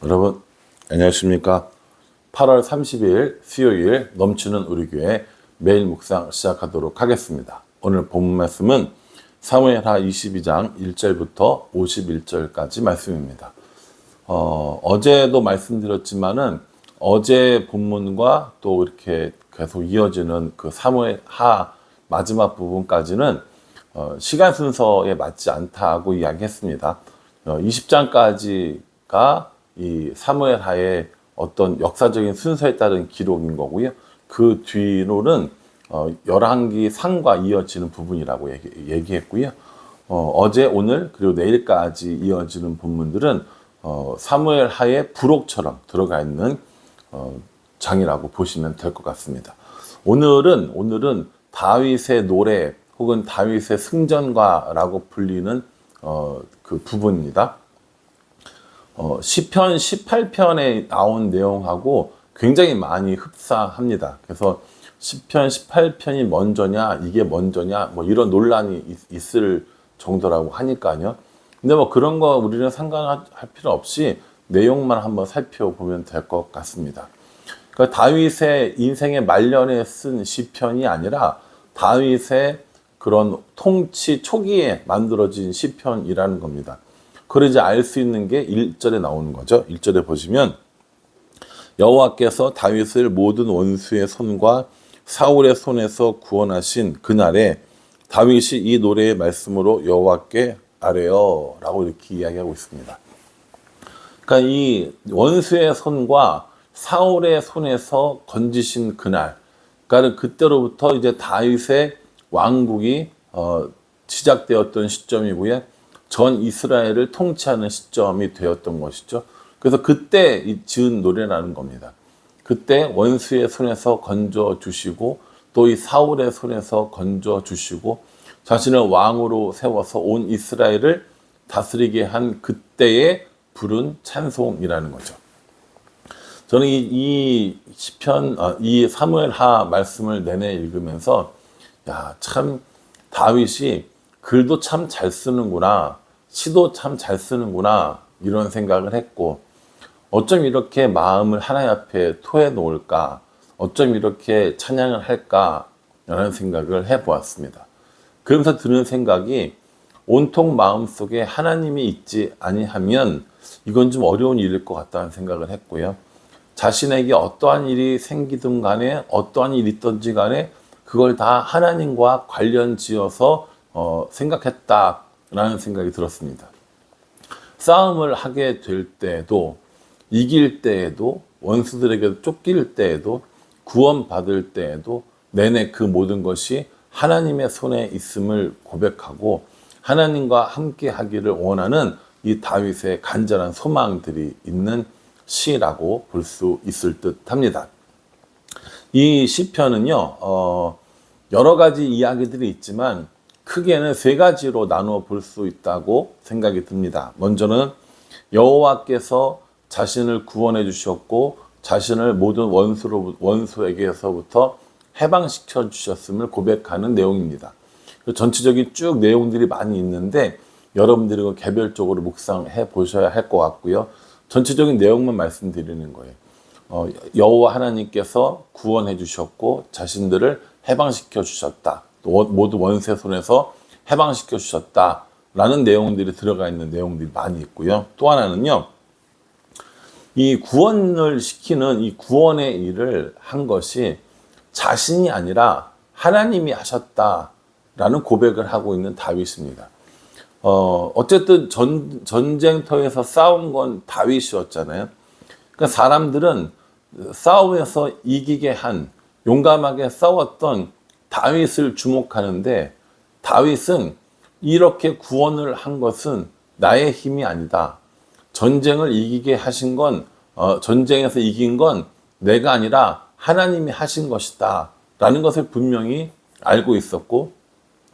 여러분 안녕하십니까? 8월 30일 수요일 넘치는 우리 교회 매일 묵상 시작하도록 하겠습니다. 오늘 본문 말씀은 사무엘하 22장 1절부터 51절까지 말씀입니다. 어제도 말씀드렸지만은 어제 본문과 또 이렇게 계속 이어지는 그 사무엘하 마지막 부분까지는 시간 순서에 맞지 않다고 이야기했습니다. 20장까지가 이 사무엘하의 어떤 역사적인 순서에 따른 기록인 거고요. 그 뒤로는 열왕기 상과 이어지는 부분이라고 얘기했고요. 어제, 오늘 그리고 내일까지 이어지는 본문들은 사무엘하의 부록처럼 들어가 있는 장이라고 보시면 될 것 같습니다. 오늘은 다윗의 노래 혹은 다윗의 승전가라고 불리는 그 부분입니다. 시편 18편에 나온 내용하고 굉장히 많이 흡사합니다. 그래서 시편 18편이 먼저냐, 이게 먼저냐, 뭐 이런 논란이 있을 정도라고 하니까요. 근데 뭐 그런 거 우리는 상관할 필요 없이 내용만 한번 살펴보면 될 것 같습니다. 그러니까 다윗의 인생의 말년에 쓴 시편이 아니라 다윗의 그런 통치 초기에 만들어진 시편이라는 겁니다. 그걸 이제 알 수 있는 게 1절에 나오는 거죠. 1절에 보시면 여호와께서 다윗을 모든 원수의 손과 사울의 손에서 구원하신 그날에 다윗이 이 노래의 말씀으로 여호와께 아뢰어 라고 이렇게 이야기하고 있습니다. 그러니까 이 원수의 손과 사울의 손에서 건지신 그날, 그러니까 그때로부터 이제 다윗의 왕국이 시작되었던 시점이고요. 전 이스라엘을 통치하는 시점이 되었던 것이죠. 그래서 그때 지은 노래라는 겁니다. 그때 원수의 손에서 건져 주시고 또 이 사울의 손에서 건져 주시고 자신을 왕으로 세워서 온 이스라엘을 다스리게 한 그때에 부른 찬송이라는 거죠. 저는 이 시편, 이 사무엘하 말씀을 내내 읽으면서 참 다윗이 글도 참 잘 쓰는구나, 시도 참 잘 쓰는구나 이런 생각을 했고, 어쩜 이렇게 마음을 하나님 앞에 토해 놓을까, 어쩜 이렇게 찬양을 할까 라는 생각을 해보았습니다. 그러면서 드는 생각이 온통 마음속에 하나님이 있지 아니하면 이건 좀 어려운 일일 것 같다는 생각을 했고요. 자신에게 어떠한 일이 생기든 간에 어떠한 일이 있든지 간에 그걸 다 하나님과 관련 지어서 생각했다라는 생각이 들었습니다. 싸움을 하게 될 때에도, 이길 때에도, 원수들에게 쫓길 때에도, 구원받을 때에도 내내 그 모든 것이 하나님의 손에 있음을 고백하고 하나님과 함께 하기를 원하는 이 다윗의 간절한 소망들이 있는 시라고 볼 수 있을 듯 합니다. 이 시편은요, 여러 가지 이야기들이 있지만 크게는 세 가지로 나누어 볼 수 있다고 생각이 듭니다. 먼저는 여호와께서 자신을 구원해 주셨고 자신을 모든 원수에게서부터 해방시켜 주셨음을 고백하는 내용입니다. 전체적인 쭉 내용들이 많이 있는데 여러분들이 개별적으로 묵상해 보셔야 할 것 같고요. 전체적인 내용만 말씀드리는 거예요. 여호와 하나님께서 구원해 주셨고 자신들을 해방시켜 주셨다. 모두 원수의 손에서 해방시켜 주셨다라는 내용들이 들어가 있는 내용들이 많이 있고요. 또 하나는요, 이 구원을 시키는 이 구원의 일을 한 것이 자신이 아니라 하나님이 하셨다라는 고백을 하고 있는 다윗입니다. 어쨌든 전쟁터에서 싸운 건 다윗이었잖아요. 그러니까 사람들은 싸움에서 이기게 한, 용감하게 싸웠던 다윗을 주목하는데 다윗은 이렇게 구원을 한 것은 나의 힘이 아니다. 전쟁을 이기게 하신 건, 전쟁에서 이긴 건 내가 아니라 하나님이 하신 것이다 라는 것을 분명히 알고 있었고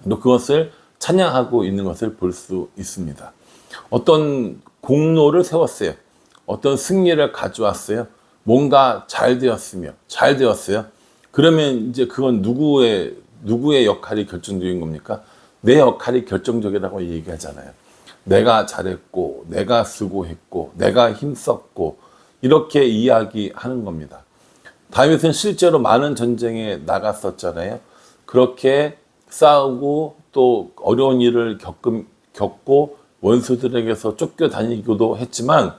또 그것을 찬양하고 있는 것을 볼 수 있습니다. 어떤 공로를 세웠어요. 어떤 승리를 가져왔어요. 뭔가 잘 되었어요. 그러면 이제 그건 누구의 역할이 결정적인 겁니까? 내 역할이 결정적이라고 얘기하잖아요. 내가 잘했고, 내가 수고했고, 내가 힘썼고, 이렇게 이야기하는 겁니다. 다윗은 실제로 많은 전쟁에 나갔었잖아요. 그렇게 싸우고 또 어려운 일을 겪고 원수들에게서 쫓겨다니기도 했지만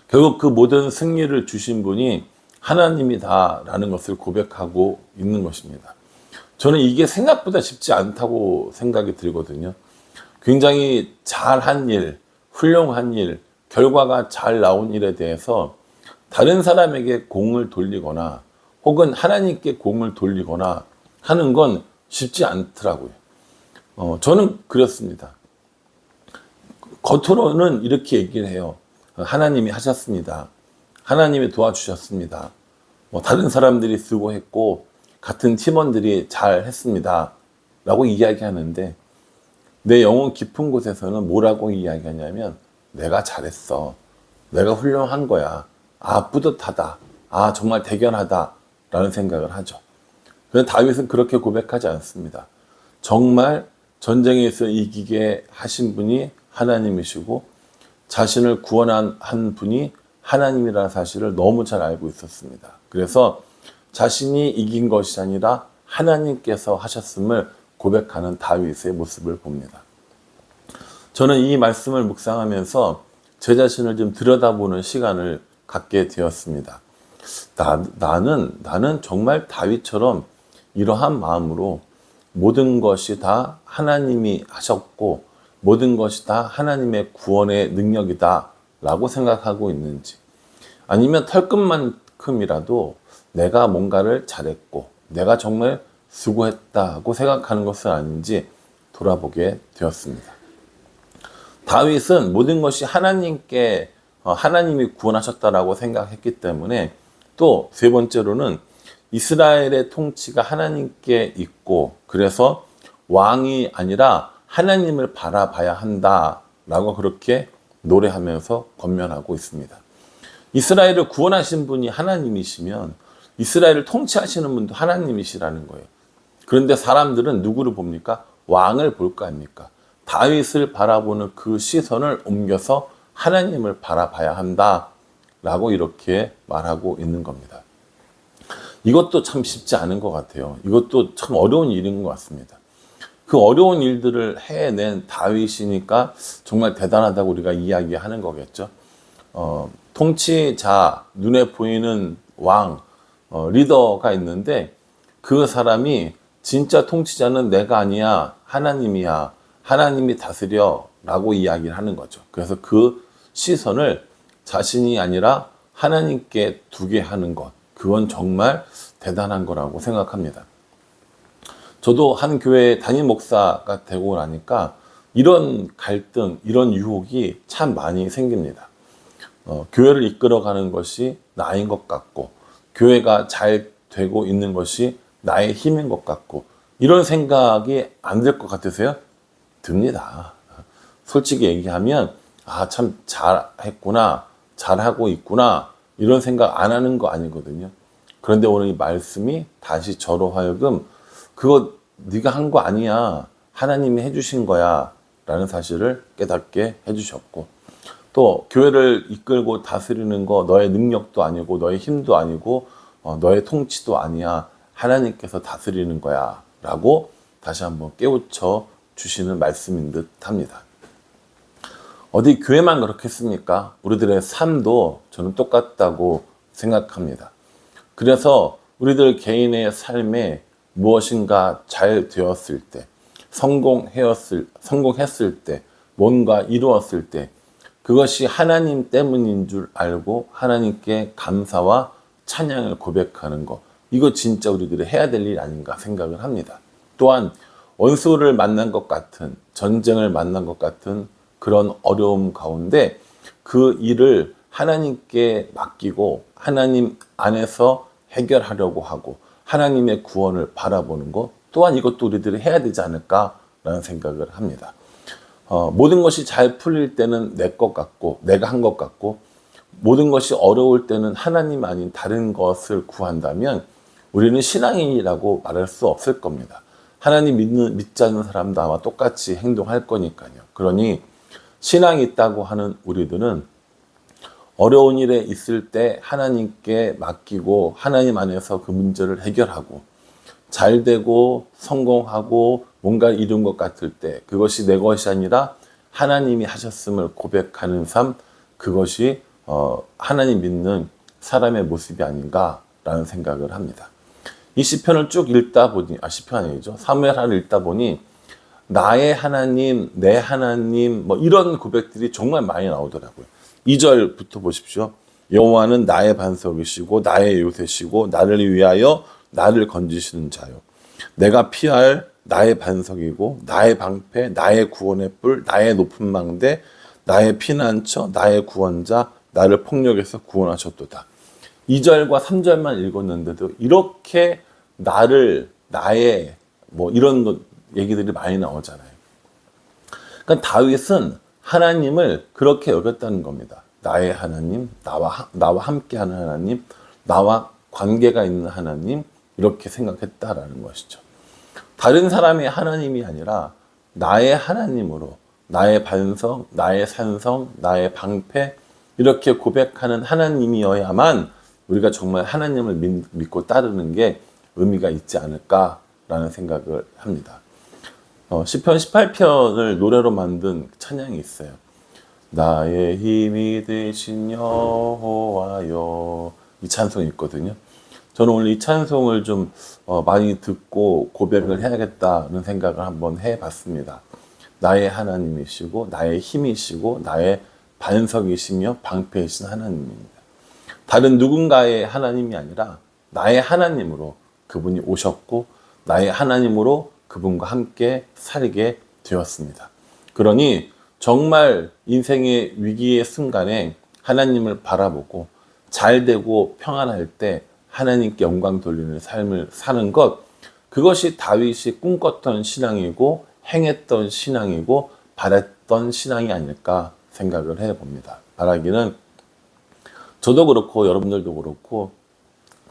결국 그 모든 승리를 주신 분이 하나님이다라는 것을 고백하고 있는 것입니다. 저는 이게 생각보다 쉽지 않다고 생각이 들거든요. 굉장히 잘한 일, 훌륭한 일, 결과가 잘 나온 일에 대해서 다른 사람에게 공을 돌리거나 혹은 하나님께 공을 돌리거나 하는 건 쉽지 않더라고요. 저는 그렇습니다. 겉으로는 이렇게 얘기를 해요. 하나님이 하셨습니다. 하나님이 도와주셨습니다. 다른 사람들이 수고했고 같은 팀원들이 잘 했습니다. 라고 이야기하는데 내 영혼 깊은 곳에서는 뭐라고 이야기하냐면 내가 잘했어. 내가 훌륭한 거야. 아, 뿌듯하다. 아, 정말 대견하다. 라는 생각을 하죠. 그런데 다윗은 그렇게 고백하지 않습니다. 정말 전쟁에서 이기게 하신 분이 하나님이시고 자신을 구원한 한 분이 하나님이라는 사실을 너무 잘 알고 있었습니다. 그래서 자신이 이긴 것이 아니라 하나님께서 하셨음을 고백하는 다윗의 모습을 봅니다. 저는 이 말씀을 묵상하면서 제 자신을 좀 들여다보는 시간을 갖게 되었습니다. 나는 정말 다윗처럼 이러한 마음으로 모든 것이 다 하나님이 하셨고 모든 것이 다 하나님의 구원의 능력이다 라고 생각하고 있는지, 아니면 털끝만큼이라도 내가 뭔가를 잘했고 내가 정말 수고했다고 생각하는 것은 아닌지 돌아보게 되었습니다. 다윗은 모든 것이 하나님이 구원하셨다라고 생각했기 때문에, 또 세 번째로는 이스라엘의 통치가 하나님께 있고 그래서 왕이 아니라 하나님을 바라봐야 한다라고 그렇게 노래하면서 권면하고 있습니다. 이스라엘을 구원하신 분이 하나님이시면 이스라엘을 통치하시는 분도 하나님이시라는 거예요. 그런데 사람들은 누구를 봅니까? 왕을 볼 거 아닙니까? 다윗을 바라보는 그 시선을 옮겨서 하나님을 바라봐야 한다라고 이렇게 말하고 있는 겁니다. 이것도 참 쉽지 않은 것 같아요. 이것도 참 어려운 일인 것 같습니다. 그 어려운 일들을 해낸 다윗이니까 정말 대단하다고 우리가 이야기하는 거겠죠. 통치자, 눈에 보이는 왕, 리더가 있는데 그 사람이 진짜 통치자는 내가 아니야, 하나님이야, 하나님이 다스려 라고 이야기를 하는 거죠. 그래서 그 시선을 자신이 아니라 하나님께 두게 하는 것, 그건 정말 대단한 거라고 생각합니다. 저도 한 교회 담임 목사가 되고 나니까 이런 갈등, 이런 유혹이 참 많이 생깁니다. 교회를 이끌어가는 것이 나인 것 같고, 교회가 잘 되고 있는 것이 나의 힘인 것 같고, 이런 생각이 안 들 것 같으세요? 듭니다. 솔직히 얘기하면 참 잘했구나, 잘하고 있구나, 이런 생각 안 하는 거 아니거든요. 그런데 오늘 이 말씀이 다시 저로 하여금 그거 네가 한 거 아니야, 하나님이 해주신 거야 라는 사실을 깨닫게 해주셨고, 또 교회를 이끌고 다스리는 거 너의 능력도 아니고 너의 힘도 아니고 너의 통치도 아니야, 하나님께서 다스리는 거야 라고 다시 한번 깨우쳐 주시는 말씀인 듯 합니다. 어디 교회만 그렇겠습니까? 우리들의 삶도 저는 똑같다고 생각합니다. 그래서 우리들 개인의 삶에 무엇인가 잘 되었을 때, 성공했을 때, 뭔가 이루었을 때 그것이 하나님 때문인 줄 알고 하나님께 감사와 찬양을 고백하는 것, 이거 진짜 우리들이 해야 될 일 아닌가 생각을 합니다. 또한 원수를 만난 것 같은, 전쟁을 만난 것 같은 그런 어려움 가운데 그 일을 하나님께 맡기고 하나님 안에서 해결하려고 하고 하나님의 구원을 바라보는 것, 또한 이것도 우리들이 해야 되지 않을까라는 생각을 합니다. 모든 것이 잘 풀릴 때는 내 것 같고 내가 한 것 같고, 모든 것이 어려울 때는 하나님 아닌 다른 것을 구한다면 우리는 신앙인이라고 말할 수 없을 겁니다. 하나님 믿지 않는 사람도 아마 똑같이 행동할 거니까요. 그러니 신앙이 있다고 하는 우리들은 어려운 일에 있을 때 하나님께 맡기고 하나님 안에서 그 문제를 해결하고 잘 되고 성공하고 뭔가 이룬 것 같을 때 그것이 내 것이 아니라 하나님이 하셨음을 고백하는 삶, 그것이 하나님 믿는 사람의 모습이 아닌가라는 생각을 합니다. 이 시편을 쭉 읽다 보니, 시편 아니죠, 사무엘하를 읽다 보니 나의 하나님, 내 하나님 뭐 이런 고백들이 정말 많이 나오더라고요. 2절부터 보십시오. 여호와는 나의 반석이시고 나의 요새시고 나를 위하여 나를 건지시는 자요. 내가 피할 나의 반석이고 나의 방패, 나의 구원의 뿔, 나의 높은 망대, 나의 피난처, 나의 구원자, 나를 폭력에서 구원하셨도다. 2절과 3절만 읽었는데도 이렇게 나의 뭐 이런 얘기들이 많이 나오잖아요. 그러니까 다윗은 하나님을 그렇게 여겼다는 겁니다. 나의 하나님, 나와 함께하는 하나님, 나와 관계가 있는 하나님, 이렇게 생각했다라는 것이죠. 다른 사람의 하나님이 아니라 나의 하나님으로, 나의 반석, 나의 산성, 나의 방패, 이렇게 고백하는 하나님이어야만 우리가 정말 하나님을 믿고 따르는 게 의미가 있지 않을까라는 생각을 합니다. 시편 18편을 노래로 만든 찬양이 있어요. 나의 힘이 되신 여호와여, 이 찬송이 있거든요. 저는 오늘 이 찬송을 좀 많이 듣고 고백을 해야겠다는 생각을 한번 해봤습니다. 나의 하나님이시고 나의 힘이시고 나의 반석이시며 방패이신 하나님입니다. 다른 누군가의 하나님이 아니라 나의 하나님으로 그분이 오셨고 나의 하나님으로 그분과 함께 살게 되었습니다. 그러니 정말 인생의 위기의 순간에 하나님을 바라보고 잘 되고 평안할 때 하나님께 영광 돌리는 삶을 사는 것, 그것이 다윗이 꿈꿨던 신앙이고 행했던 신앙이고 바랬던 신앙이 아닐까 생각을 해봅니다. 바라기는 저도 그렇고 여러분들도 그렇고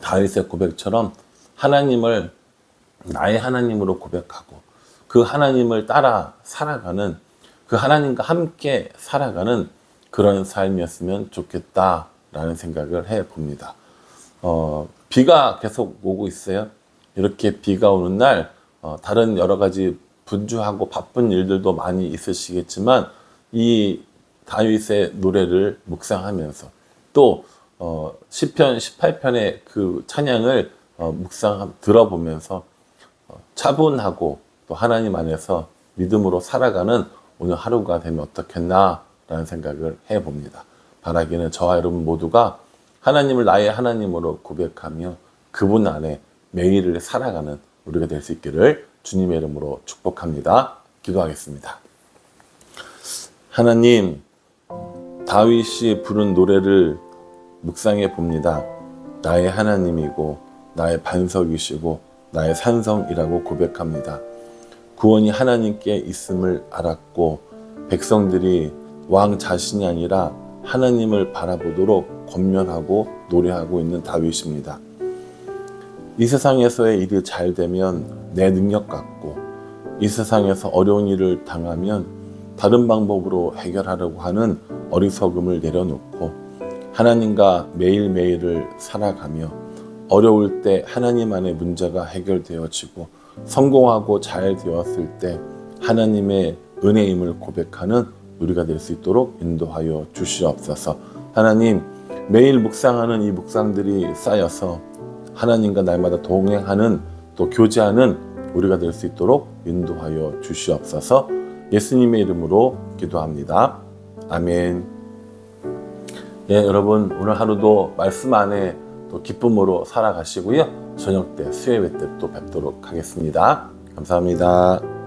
다윗의 고백처럼 하나님을 나의 하나님으로 고백하고 그 하나님을 따라 살아가는, 그 하나님과 함께 살아가는 그런 삶이었으면 좋겠다라는 생각을 해봅니다. 비가 계속 오고 있어요. 이렇게 비가 오는 날 다른 여러 가지 분주하고 바쁜 일들도 많이 있으시겠지만 이 다윗의 노래를 묵상하면서 또 시편 18편의 그 찬양을 들어보면서 차분하고 또 하나님 안에서 믿음으로 살아가는 오늘 하루가 되면 어떻겠나라는 생각을 해봅니다. 바라기는 저와 여러분 모두가 하나님을 나의 하나님으로 고백하며 그분 안에 매일을 살아가는 우리가 될 수 있기를 주님의 이름으로 축복합니다. 기도하겠습니다. 하나님, 다윗이 부른 노래를 묵상해 봅니다. 나의 하나님이고 나의 반석이시고 나의 산성이라고 고백합니다. 구원이 하나님께 있음을 알았고 백성들이 왕 자신이 아니라 하나님을 바라보도록 권면하고 노래하고 있는 다윗입니다. 이 세상에서의 일이 잘 되면 내 능력 같고 이 세상에서 어려운 일을 당하면 다른 방법으로 해결하려고 하는 어리석음을 내려놓고 하나님과 매일매일을 살아가며 어려울 때 하나님 안에 문제가 해결되어지고 성공하고 잘 되었을 때 하나님의 은혜임을 고백하는 우리가 될 수 있도록 인도하여 주시옵소서. 하나님, 매일 묵상하는 이 묵상들이 쌓여서 하나님과 날마다 동행하는 또 교제하는 우리가 될 수 있도록 인도하여 주시옵소서. 예수님의 이름으로 기도합니다. 아멘. 예, 여러분 오늘 하루도 말씀 안에 또 기쁨으로 살아가시고요. 저녁 때 수요예배 때 또 뵙도록 하겠습니다. 감사합니다.